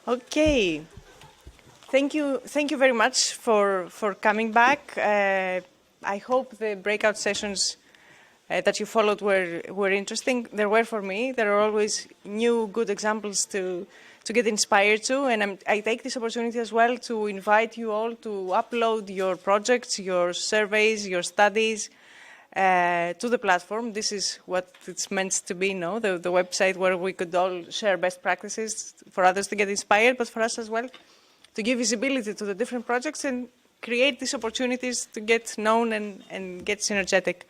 Okay. Thank you very much for coming back. I hope the breakout sessions that you followed were interesting. There were for me. There are always new good examples to get inspired to, and I take this opportunity as well to invite you all to upload your projects, your surveys, your studies to the platform. This is what it's meant to be, no? The website where we could all share best practices for others to get inspired, but for us as well to give visibility to the different projects and create these opportunities to get known and get synergetic.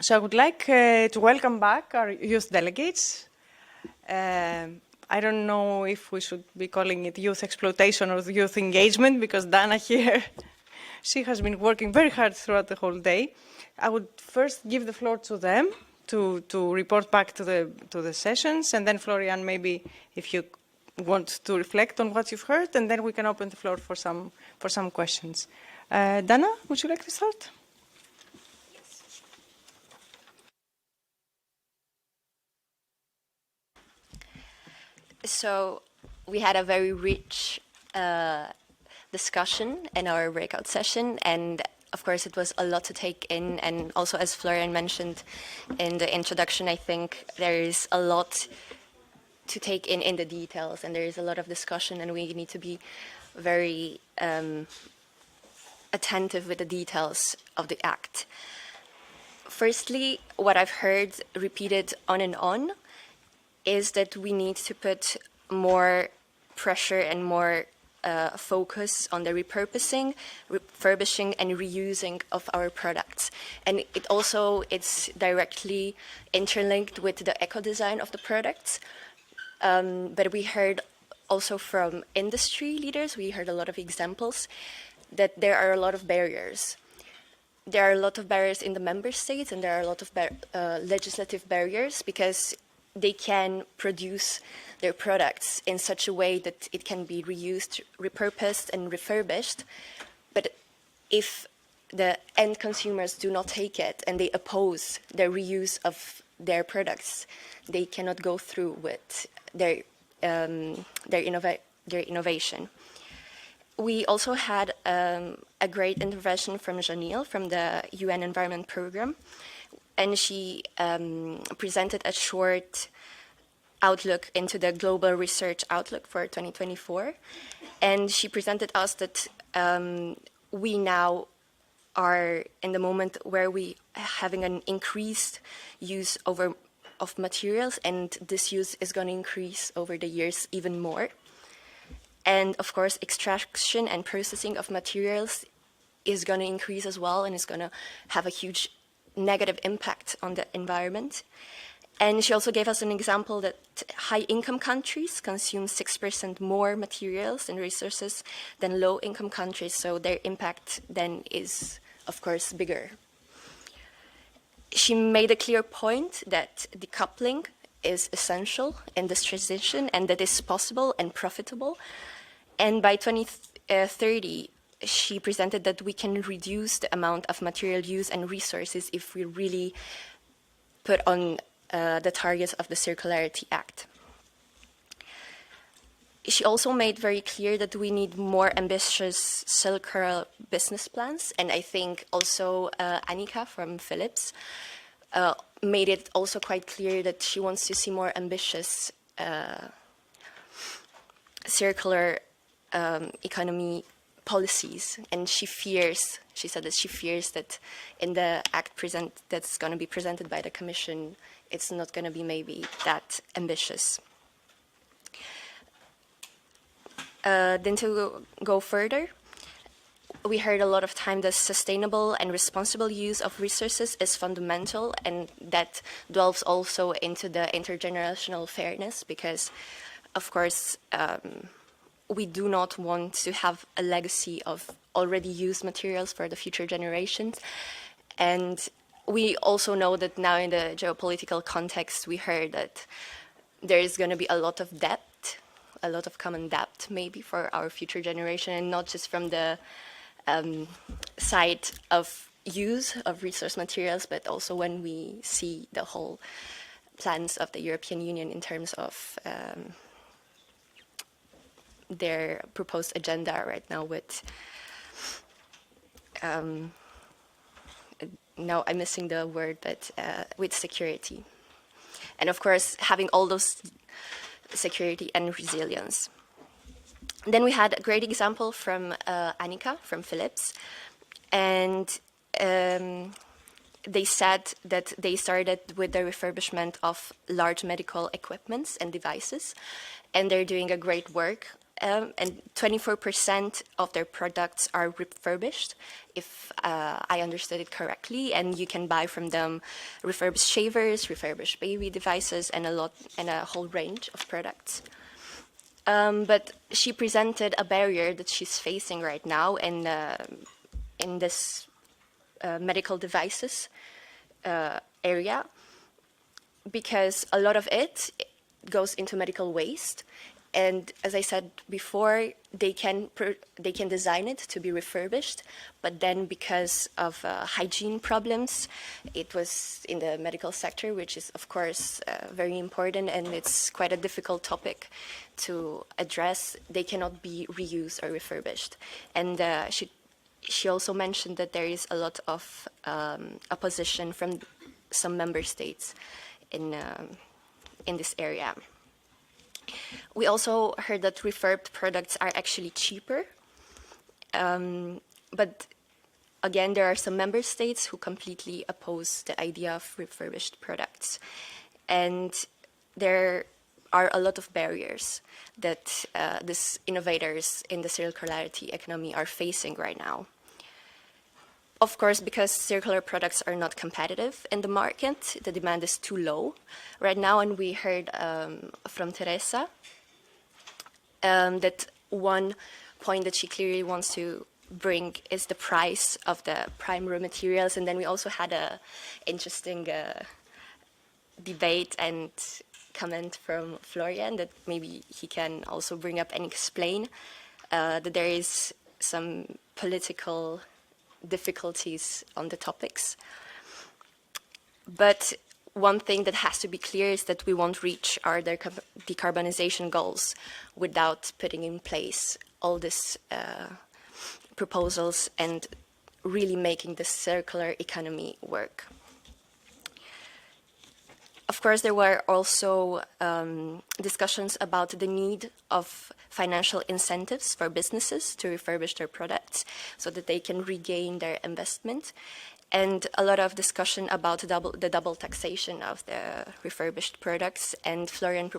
So I would like to welcome back our youth delegates. I don't know if we should be calling it youth exploitation or youth engagement, because Dana here, she has been working very hard throughout the whole day. I would first give the floor to them to report back to the sessions, and then Florian, maybe if you want to reflect on what you've heard, and then we can open the floor for some questions. Dana, would you like to start? So we had a very rich discussion in our breakout session, and of course it was a lot to take in, and also as Florian mentioned in the introduction, I think there is a lot to take in the details, and there is a lot of discussion, and we need to be very attentive with the details of the act. Firstly, what I've heard repeated on and on is that we need to put more pressure and more focus on the repurposing, refurbishing, and reusing of our products. And it's directly interlinked with the eco-design of the products. But we heard also from industry leaders, we heard a lot of examples that there are a lot of barriers. There are a lot of barriers in the member states, and there are a lot of legislative barriers, because they can produce their products in such a way that it can be reused, repurposed, and refurbished. But if the end consumers do not take it and they oppose the reuse of their products, they cannot go through with their innovation. We also had a great intervention from Janil from the UN Environment Programme, and she presented a short outlook into the global research outlook for 2024. And she presented us that we now are in the moment where we are having an increased use of materials, and this use is going to increase over the years even more. And of course, extraction and processing of materials is going to increase as well, and is going to have a huge negative impact on the environment. And she also gave us an example that high-income countries consume 6% more materials and resources than low-income countries, so their impact then is, of course, bigger. She made a clear point that decoupling is essential in this transition, and that is possible and profitable. And by 2030, she presented that we can reduce the amount of material use and resources if we really put on the targets of the Circularity Act. She also made very clear that we need more ambitious circular business plans, and I think also Annika from Philips made it also quite clear that she wants to see more ambitious circular economy policies, and she said that she fears that in the act that's going to be presented by the Commission, it's not going to be maybe that ambitious. Then to go further, we heard a lot of time that sustainable and responsible use of resources is fundamental, and that delves also into the intergenerational fairness, because, of course, we do not want to have a legacy of already used materials for the future generations. And we also know that now in the geopolitical context, we heard that there is going to be a lot of debt, a lot of common debt maybe for our future generation, and not just from the side of use of resource materials, but also when we see the whole plans of the European Union in terms of their proposed agenda right now with, now I'm missing the word, but with security. And of course, having all those security and resilience. Then we had a great example from Annika from Philips, and they said that they started with the refurbishment of large medical equipments and devices, and they're doing a great work. And 24% of their products are refurbished, if I understood it correctly. And you can buy from them refurbished shavers, refurbished baby devices, and a whole range of products. But she presented a barrier that she's facing right now in this medical devices area, because a lot of it goes into medical waste. And as I said before, they can design it to be refurbished, but then because of hygiene problems, it was in the medical sector, which is of course very important, and it's quite a difficult topic to address. They cannot be reused or refurbished. And she also mentioned that there is a lot of opposition from some member states in this area. We also heard that refurbed products are actually cheaper, but again, there are some member states who completely oppose the idea of refurbished products. And there are a lot of barriers that these innovators in the circularity economy are facing right now. Of course, because circular products are not competitive in the market, the demand is too low right now. And we heard from Teresa that one point that she clearly wants to bring is the price of the prime raw materials. And then we also had a interesting debate and comment from Florian that maybe he can also bring up and explain that there is some political difficulties on the topics. But one thing that has to be clear is that we won't reach our decarbonization goals without putting in place all these proposals and really making the circular economy work. Of course, there were also discussions about the need of financial incentives for businesses to refurbish their products so that they can regain their investment, and a lot of discussion about the double taxation of the refurbished products. And Florian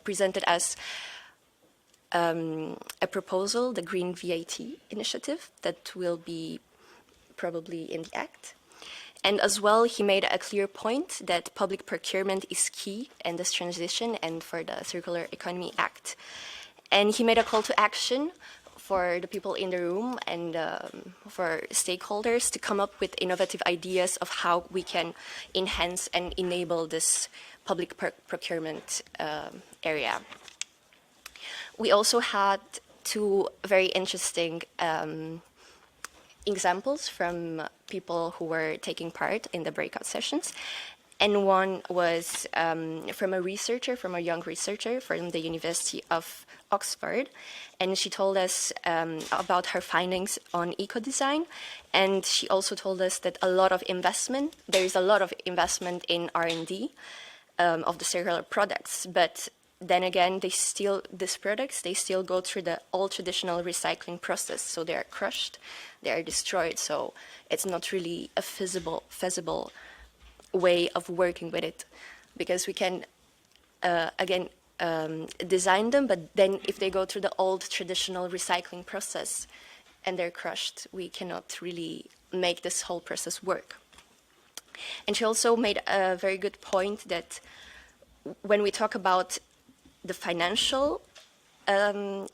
presented us a proposal, the Green VAT initiative, that will be probably in the Act. And as well, he made a clear point that public procurement is key in this transition and for the Circular Economy Act. And he made a call to action for the people in the room and for stakeholders to come up with innovative ideas of how we can enhance and enable this public procurement area. We also had two very interesting examples from people who were taking part in the breakout sessions. And one was from a young researcher from the University of Oxford. And she told us about her findings on eco-design. And she also told us that there is a lot of investment in R&D of the circular products. But then again, these products still go through the old traditional recycling process. So they are crushed, they are destroyed. So it's not really a feasible way of working with it, because we can design them, but then if they go through the old traditional recycling process and they're crushed, we cannot really make this whole process work. And she also made a very good point that when we talk about the financial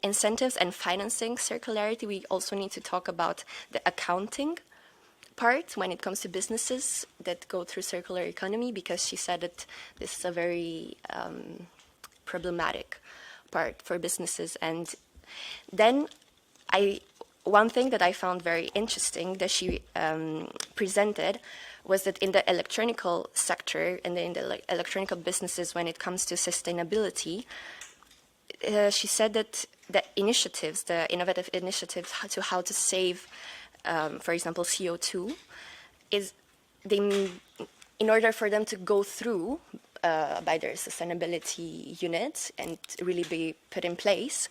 incentives and financing circularity, we also need to talk about the accounting part when it comes to businesses that go through circular economy, because she said that this is a very problematic part for businesses. And then one thing that I found very interesting that she presented was that in the electronical sector and in the electronical businesses, when it comes to sustainability, she said that the initiatives, the innovative initiatives to how to save, for example, CO2, is in order for them to go through by their sustainability unit and really be put in place,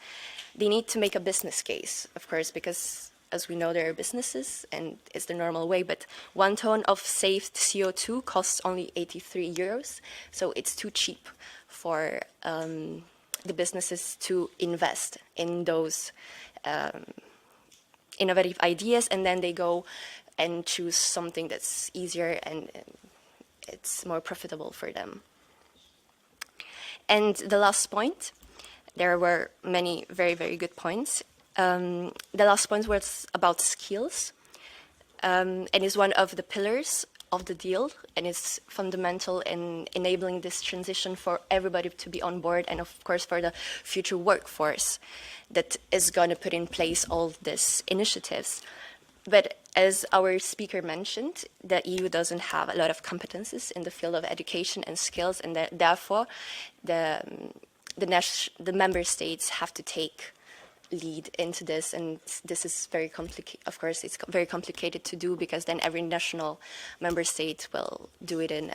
they need to make a business case, of course, because as we know, there are businesses and it's the normal way, but 1 ton of saved CO2 costs only 83 euros. So it's too cheap for the businesses to invest in those innovative ideas, and then they go and choose something that's easier and it's more profitable for them. And the last point, there were many very, very good points. The last point was about skills, and is one of the pillars of the deal, and it's fundamental in enabling this transition for everybody to be on board, and of course for the future workforce that is going to put in place all these initiatives. But as our speaker mentioned, the EU doesn't have a lot of competences in the field of education and skills, and therefore the member states have to take lead into this, and this is very complicated. Of course, it's very complicated to do because then every national member state will do it in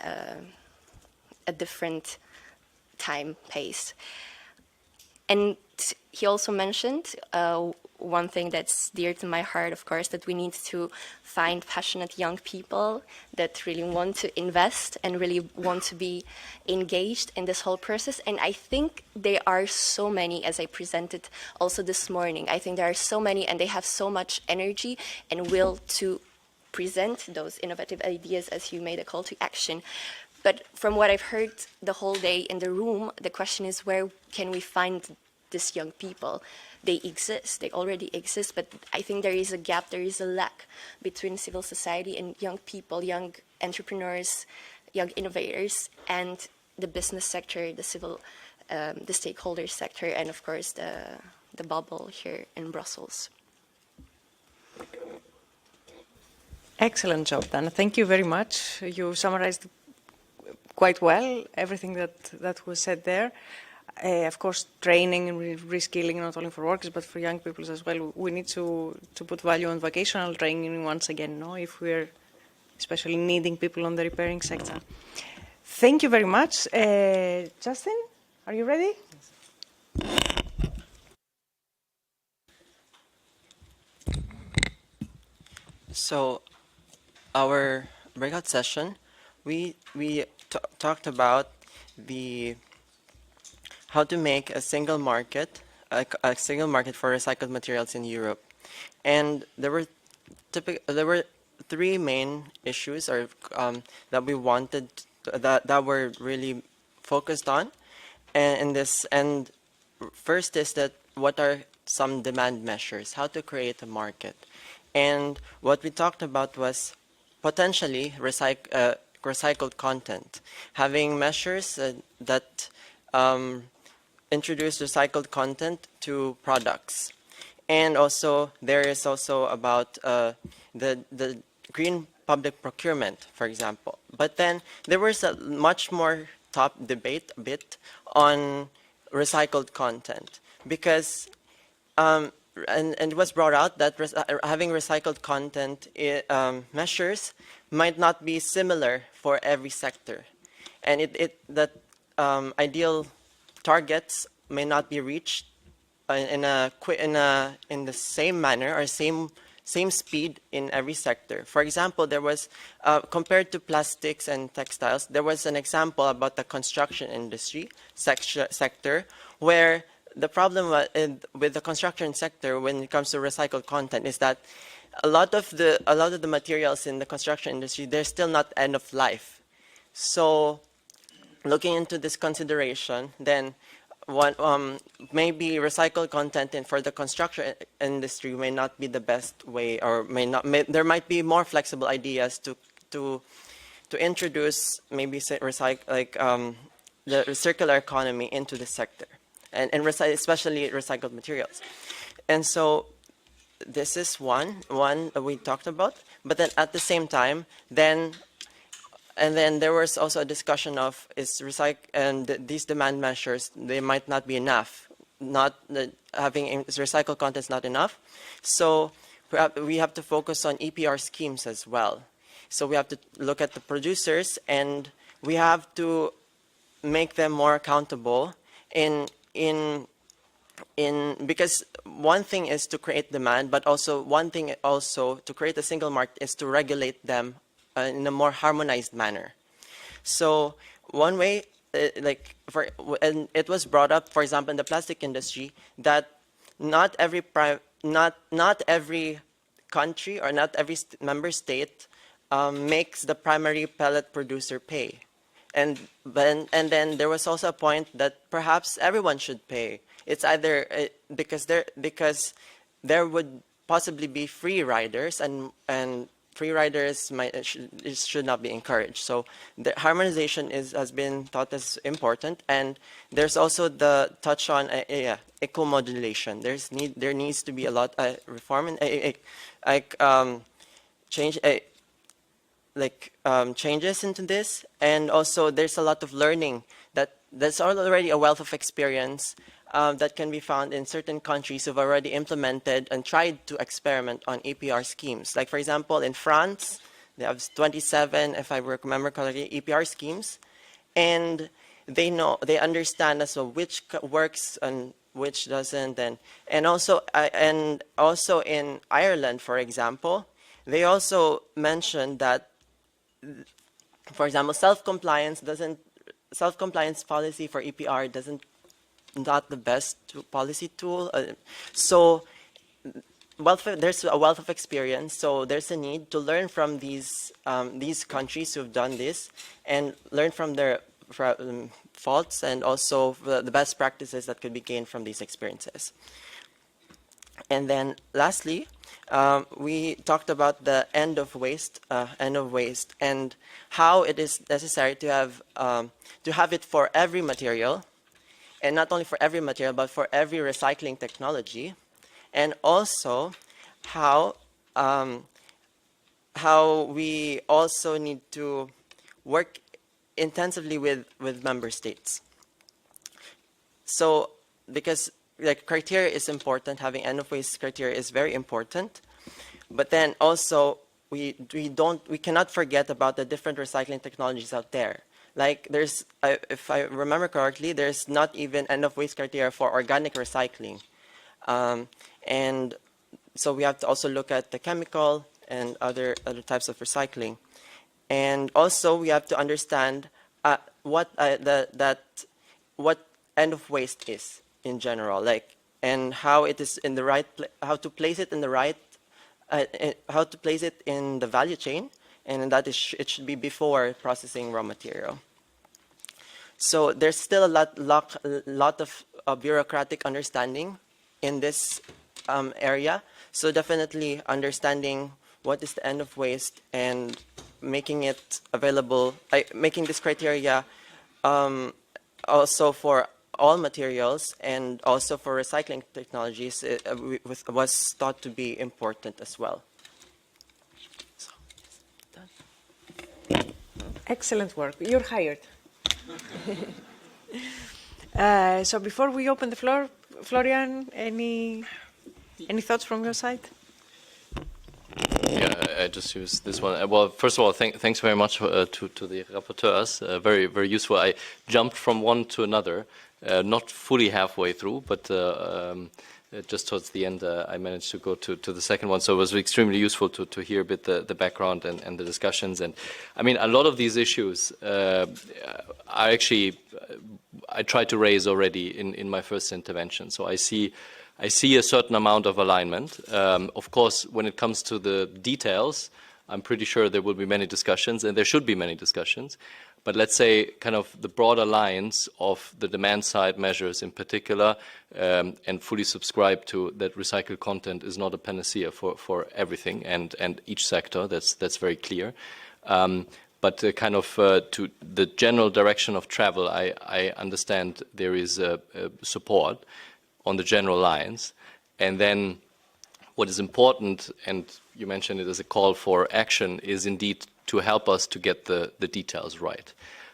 a different time pace. And he also mentioned one thing that's dear to my heart, of course, that we need to find passionate young people that really want to invest and really want to be engaged in this whole process. And I think there are so many, as I presented also this morning. I think there are so many, and they have so much energy and will to present those innovative ideas as you made a call to action. But from what I've heard the whole day in the room, the question is, where can we find these young people? They exist, they already exist, but I think there is a gap, there is a lack between civil society and young people, young entrepreneurs, young innovators, and the business sector, the civil, the stakeholder sector, and of course the bubble here in Brussels. Excellent job, Dana. Thank you very much. You summarized quite well everything that was said there. Of course, training and reskilling, not only for workers, but for young people as well. We need to put value on vocational training once again, no? If we're especially needing people on the repairing sector. Thank you very much. Justin, are you ready? So, our breakout session, we talked about how to make a single market, a single market for recycled materials in Europe, and there were three main issues that we wanted that were really focused on, and first is that what are some demand measures, how to create a market, and what we talked about was potentially recycled content, having measures that introduce recycled content to products. And also there is also about the green public procurement, for example. But then there was a much more top debate a bit on recycled content, because and it was brought out that having recycled content measures might not be similar for every sector, and that ideal targets may not be reached in the same manner or same speed in every sector. For example, there was compared to plastics and textiles, there was an example about the construction industry sector, where the problem with the construction sector when it comes to recycled content is that a lot of the materials in the construction industry, they're still not end of life. So looking into this consideration, then maybe recycled content for the construction industry may not be the best way, or there might be more flexible ideas to introduce maybe the circular economy into the sector, and especially recycled materials. And so this is one that we talked about, but then at the same time, then there was also a discussion of these demand measures, they might not be enough. having recycled content is not enough. So we have to focus on EPR schemes as well. So we have to look at the producers, and we have to make them more accountable because one thing is to create demand, but also one thing also to create a single market is to regulate them in a more harmonized manner. So one way, and it was brought up, for example, in the plastic industry, that not every country or not every member state makes the primary pellet producer pay. And then there was also a point that perhaps everyone should pay. It's either because there would possibly be free riders, and free riders should not be encouraged. So the harmonization has been thought as important, and there's also the touch on eco-modulation. There needs to be a lot of reform and changes into this, and also there's a lot of learning that's already a wealth of experience that can be found in certain countries who've already implemented and tried to experiment on EPR schemes. Like, for example, in France, they have 27, if I remember correctly, EPR schemes, and they understand as well which works and which doesn't, and also in Ireland, for example, they also mentioned that, for example, self-compliance policy for EPR not the best policy tool. So there's a wealth of experience. So there's a need to learn from these countries who've done this and learn from their faults and also the best practices that could be gained from these experiences. And then lastly, we talked about the end of waste, and how it is necessary to have it for every material, and not only for every material, but for every recycling technology, and also how we also need to work intensively with member states. So because criteria is important, having end of waste criteria is very important, but then also we cannot forget about the different recycling technologies out there. Like there's, if I remember correctly, there's not even end of waste criteria for organic recycling, and so we have to also look at the chemical and other types of recycling, and also we have to understand what end of waste is in general, and how it is in the right, how to place it in the right, how to place it in the value chain, and that is it should be before processing raw material. So there's still a lot of bureaucratic understanding in this area. So definitely understanding what is the end of waste and making it available, making this criteria also for all materials and also for recycling technologies was thought to be important as well. So, excellent work. You're hired. So before we open the floor, Florian, any thoughts from your side? Yeah, I just use this one. Well, first of all, thanks very much to the rapporteurs. Very, very useful. I jumped from one to another, not fully halfway through, but just towards the end, I managed to go to the second one. So it was extremely useful to hear a bit the background and the discussions. And I mean, a lot of these issues I tried to raise already in my first intervention. So I see a certain amount of alignment. Of course, when it comes to the details, I'm pretty sure there will be many discussions, and there should be many discussions. But let's say kind of the broader lines of the demand side measures in particular, and fully subscribe to that recycled content is not a panacea for everything and each sector. That's very clear. But kind of to the general direction of travel, I understand there is support on the general lines. And then what is important, and you mentioned it as a call for action, is indeed to help us to get the details right.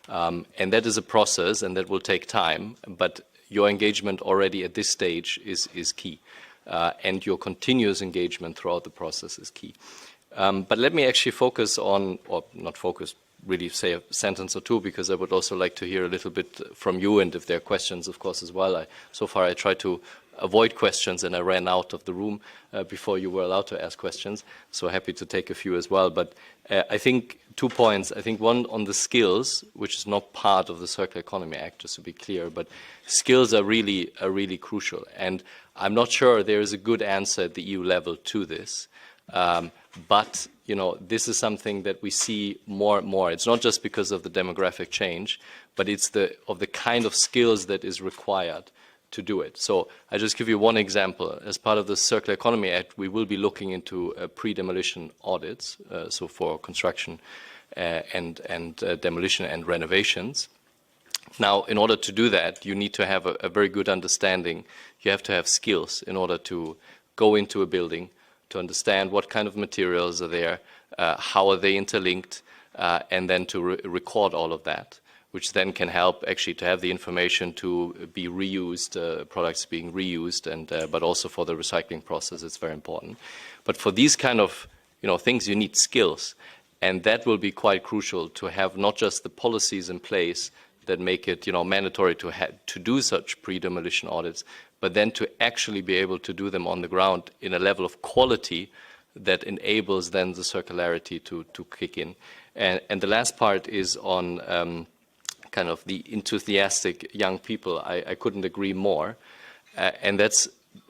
And that is a process, and that will take time. But your engagement already at this stage is key. And your continuous engagement throughout the process is key. But let me actually focus on, or not focus, really say a sentence or two, because I would also like to hear a little bit from you, and if there are questions, of course, as well. So far I tried to avoid questions and I ran out of the room before you were allowed to ask questions, so happy to take a few as well. But I think 2 points. I think one on the skills, which is not part of the Circular Economy Act, just to be clear, but skills are really crucial. And I'm not sure there is a good answer at the EU level to this. But this is something that we see more and more. It's not just because of the demographic change, but it's the kind of skills that is required to do it. So I just give you one example. As part of the Circular Economy Act, we will be looking into pre-demolition audits, so for construction and demolition and renovations. Now, in order to do that, you need to have a very good understanding. You have to have skills in order to go into a building, to understand what kind of materials are there, how are they interlinked, and then to record all of that, which then can help actually to have the information to be reused, products being reused, and but also for the recycling process, it's very important. But for these kind of things, you need skills, and that will be quite crucial to have not just the policies in place that make it mandatory to do such pre-demolition audits, but then to actually be able to do them on the ground in a level of quality that enables then the circularity to kick in. And the last part is on kind of the enthusiastic young people. I couldn't agree more. And that's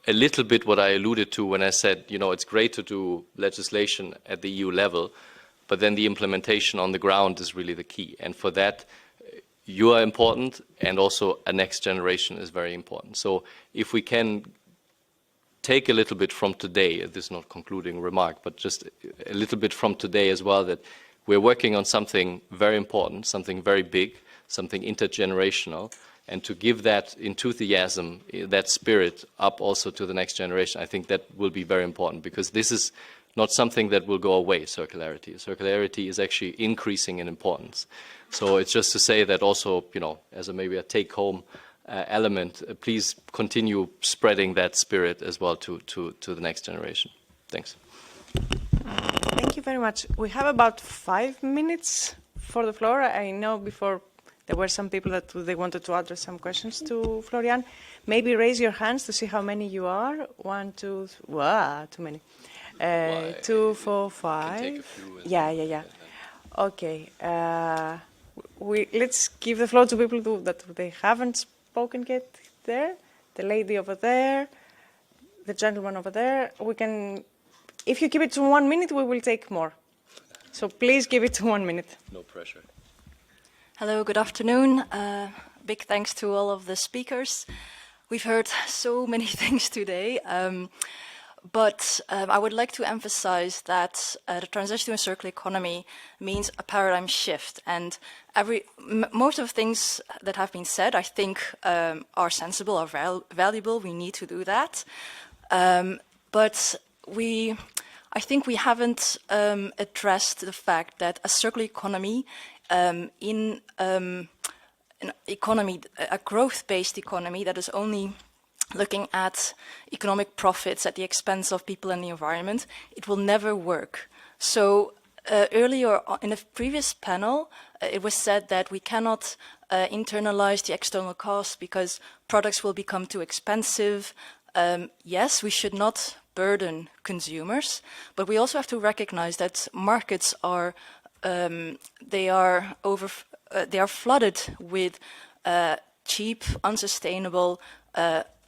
a little bit what I alluded to when I said, it's great to do legislation at the EU level, but then the implementation on the ground is really the key. And for that, you are important, and also a next generation is very important. So if we can take a little bit from today, this is not concluding remark, but just a little bit from today as well, that we're working on something very important, something very big, something intergenerational, and to give that enthusiasm, that spirit up also to the next generation, I think that will be very important, because this is not something that will go away, circularity. Circularity is actually increasing in importance. So it's just to say that also, as maybe a take-home element, please continue spreading that spirit as well to the next generation. Thanks. Thank you very much. We have about 5 minutes for the floor. I know before there were some people that they wanted to address some questions to Florian. Maybe raise your hands to see how many you are. 1, 2, wow, too many. 2, 4, 5. Yeah. Okay. Let's give the floor to people that they haven't spoken yet. There, the lady over there, the gentleman over there. We can, if you keep it to 1 minute, we will take more. So please give it to 1 minute. No pressure. Hello, good afternoon. Big thanks to all of the speakers. We've heard so many things today. But I would like to emphasize that the transition to a circular economy means a paradigm shift, and most of the things that have been said, I think, are sensible, are valuable. We need to do that, but I think we haven't addressed the fact that a circular economy in an economy, a growth-based economy that is only looking at economic profits at the expense of people and the environment, it will never work. So earlier in a previous panel, it was said that we cannot internalize the external costs because products will become too expensive. Yes, we should not burden consumers, but we also have to recognize that markets are they are flooded with cheap, unsustainable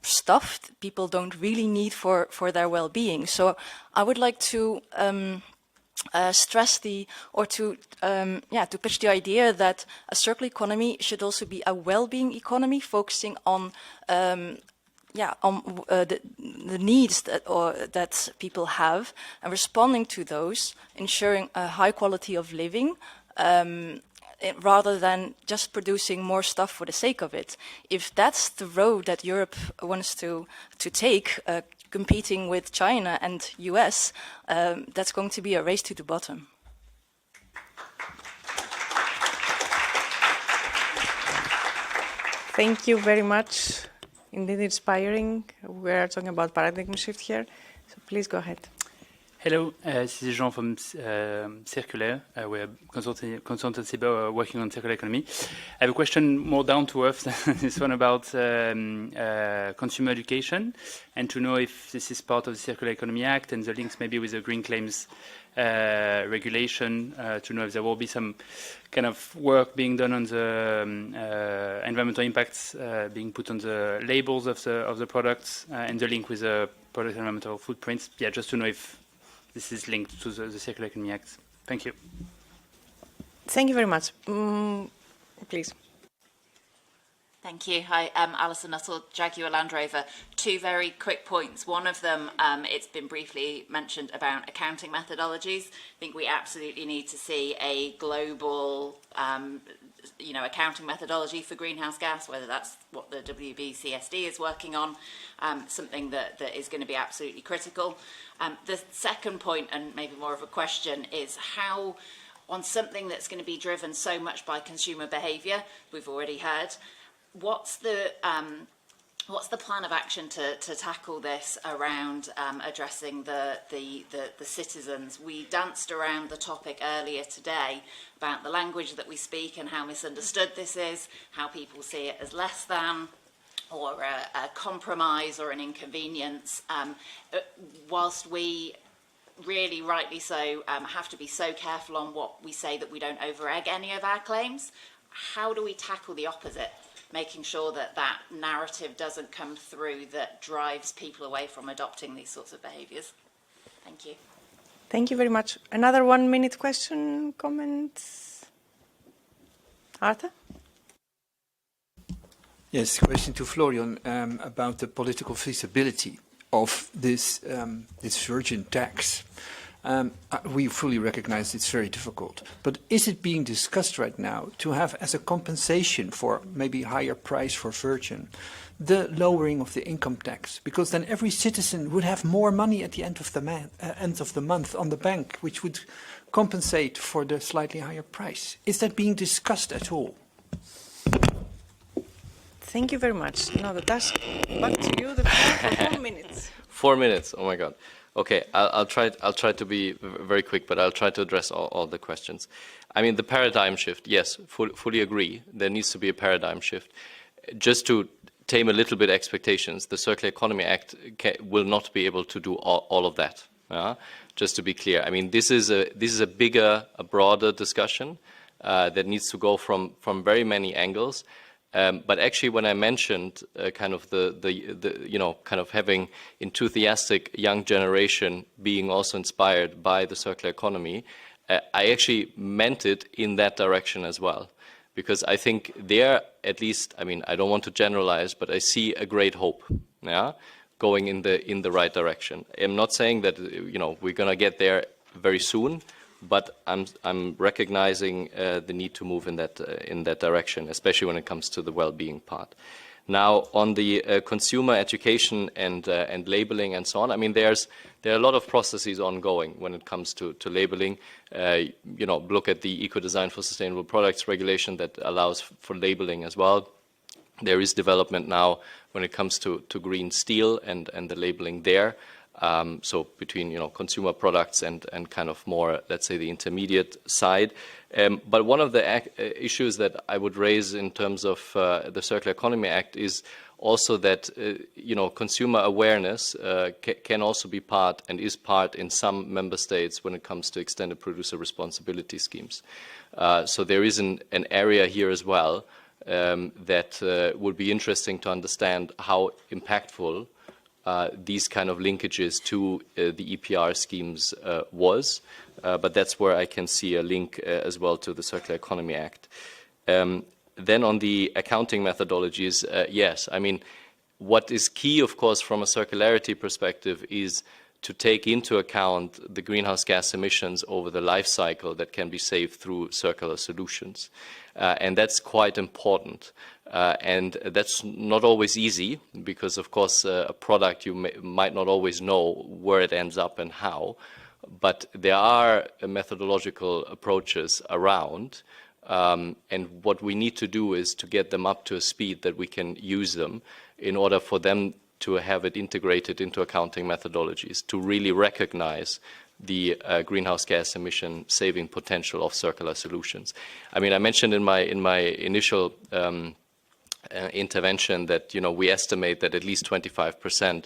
stuff people don't really need for their well-being. So I would like to stress to pitch the idea that a circular economy should also be a well-being economy, focusing on the needs that people have and responding to those, ensuring a high quality of living, rather than just producing more stuff for the sake of it. If that's the road that Europe wants to take, competing with China and US, that's going to be a race to the bottom. Thank you very much indeed inspiring. We are talking about paradigm shift here. So please go ahead. Hello, this is Jean from Circular. We're a consultancy working on circular economy. I have a question more down to earth than this one about consumer education, and to know if this is part of the Circular Economy Act and the links maybe with the green claims regulation, to know if there will be some kind of work being done on the environmental impacts being put on the labels of the products, and the link with the product environmental footprints. Yeah, just to know if this is linked to the Circular Economy Act. Thank you. Thank you very much. Please. Thank you. Hi, I'm Alison Nuttall, Jaguar Land Rover. Two very quick points. One of them, it's been briefly mentioned about accounting methodologies. I think we absolutely need to see a global, accounting methodology for greenhouse gas, whether that's what the WBCSD is working on, something that is going to be absolutely critical. The second point, and maybe more of a question, is how, on something that's going to be driven so much by consumer behaviour, we've already heard, what's the plan of action to tackle this around addressing the citizens? We danced around the topic earlier today about the language that we speak and how misunderstood this is, how people see it as less than, or a compromise or an inconvenience. Whilst we really, rightly so, have to be so careful on what we say that we don't over-egg any of our claims, how do we tackle the opposite? Making sure that that narrative doesn't come through that drives people away from adopting these sorts of behaviours. Thank you. Thank you very much. Another 1 minute question, comments? Arthur? Yes, question to Florian about the political feasibility of this virgin tax. We fully recognize it's very difficult, but is it being discussed right now to have as a compensation for maybe higher price for virgin, the lowering of the income tax? Because then every citizen would have more money at the end of the month on the bank, which would compensate for the slightly higher price. Is that being discussed at all? Thank you very much. Now the task back to you, the floor for 4 minutes. 4 minutes, oh my God. Okay, I'll try to be very quick, but I'll try to address all the questions. I mean, the paradigm shift, yes, fully agree. There needs to be a paradigm shift. Just to tame a little bit expectations, the Circular Economy Act will not be able to do all of that. Just to be clear, I mean, this is a bigger, a broader discussion that needs to go from very many angles. But actually, when I mentioned kind of kind of having enthusiastic young generation being also inspired by the circular economy, I actually meant it in that direction as well, because I think there, at least, I mean, I don't want to generalize, but I see a great hope, going in the right direction. I'm not saying that we're going to get there very soon, but I'm recognizing the need to move in that direction, especially when it comes to the well-being part. Now, on the consumer education and labeling and so on, I mean, there are a lot of processes ongoing when it comes to labeling. Look at the Eco Design for Sustainable Products regulation that allows for labeling as well. There is development now when it comes to green steel and the labeling there. So between consumer products and kind of more, let's say, the intermediate side. But one of the issues that I would raise in terms of the Circular Economy Act is also that consumer awareness can also be part and is part in some member states when it comes to extended producer responsibility schemes. So there is an area here as well that would be interesting to understand how impactful these kind of linkages to the EPR schemes was, but that's where I can see a link as well to the Circular Economy Act. Then on the accounting methodologies, yes, I mean, what is key, of course, from a circularity perspective is to take into account the greenhouse gas emissions over the life cycle that can be saved through circular solutions. And that's quite important. And that's not always easy because, of course, a product you might not always know where it ends up and how. But there are methodological approaches around. And what we need to do is to get them up to a speed that we can use them in order for them to have it integrated into accounting methodologies, to really recognize the greenhouse gas emission saving potential of circular solutions. I mean, I mentioned in my initial intervention that, you know, we estimate that at least 25%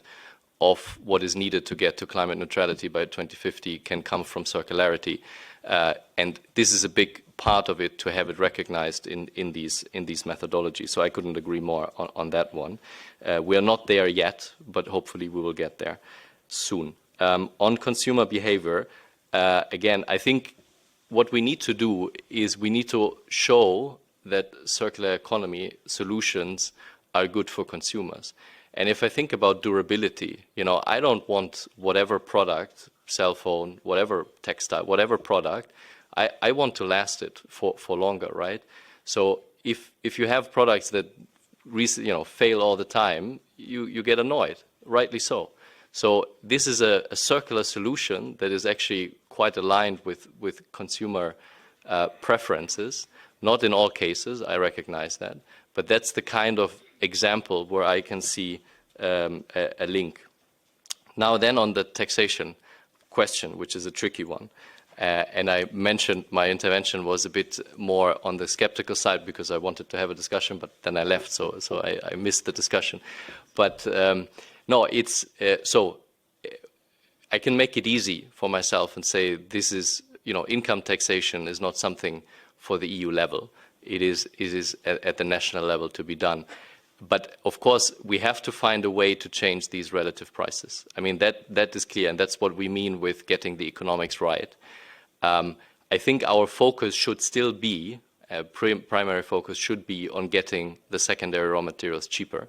of what is needed to get to climate neutrality by 2050 can come from circularity, and this is a big part of it to have it recognized in these methodologies. So I couldn't agree more on that one. We are not there yet, but hopefully we will get there soon. On consumer behavior, again, I think what we need to do is we need to show that circular economy solutions are good for consumers. And if I think about durability, you know, I don't want whatever product, cell phone, whatever textile, whatever product, I want to last it for longer, right? So if you have products that fail all the time, you get annoyed, rightly so. So this is a circular solution that is actually quite aligned with consumer preferences. Not in all cases, I recognize that, but that's the kind of example where I can see a link. Now then on the taxation question, which is a tricky one, and I mentioned my intervention was a bit more on the skeptical side because I wanted to have a discussion, but then I left, so I missed the discussion. But no, it's so I can make it easy for myself and say this is, you know, income taxation is not something for the EU level. It is at the national level to be done. But of course, we have to find a way to change these relative prices. I mean, that is clear, and that's what we mean with getting the economics right. I think our focus should still be, primary focus should be on getting the secondary raw materials cheaper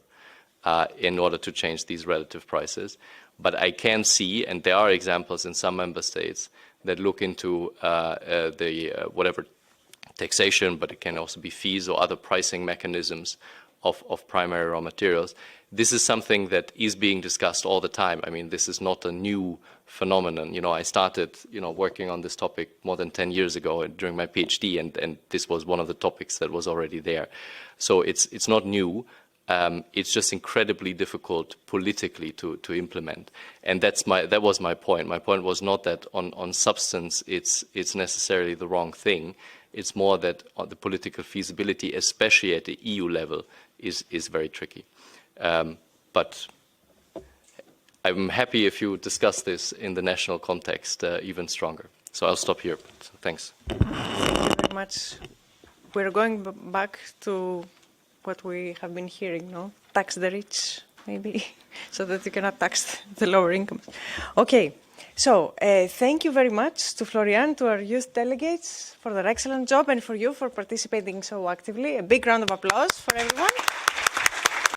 in order to change these relative prices. But I can see, and there are examples in some member states that look into whatever taxation, but it can also be fees or other pricing mechanisms of primary raw materials. This is something that is being discussed all the time. I mean, this is not a new phenomenon. You know, I started, you know, working on this topic more than 10 years ago during my PhD, and this was one of the topics that was already there. So it's not new. It's just incredibly difficult politically to implement, and that was my point. My point was not that on substance it's necessarily the wrong thing. It's more that the political feasibility, especially at the EU level, is very tricky. But I'm happy if you discuss this in the national context even stronger. So I'll stop here. But thanks. Thank you very much. We're going back to what we have been hearing, no? Tax the rich, maybe, so that you cannot tax the lower incomes. Okay, so thank you very much to Florian, to our youth delegates for their excellent job, and for you for participating so actively. A big round of applause for everyone.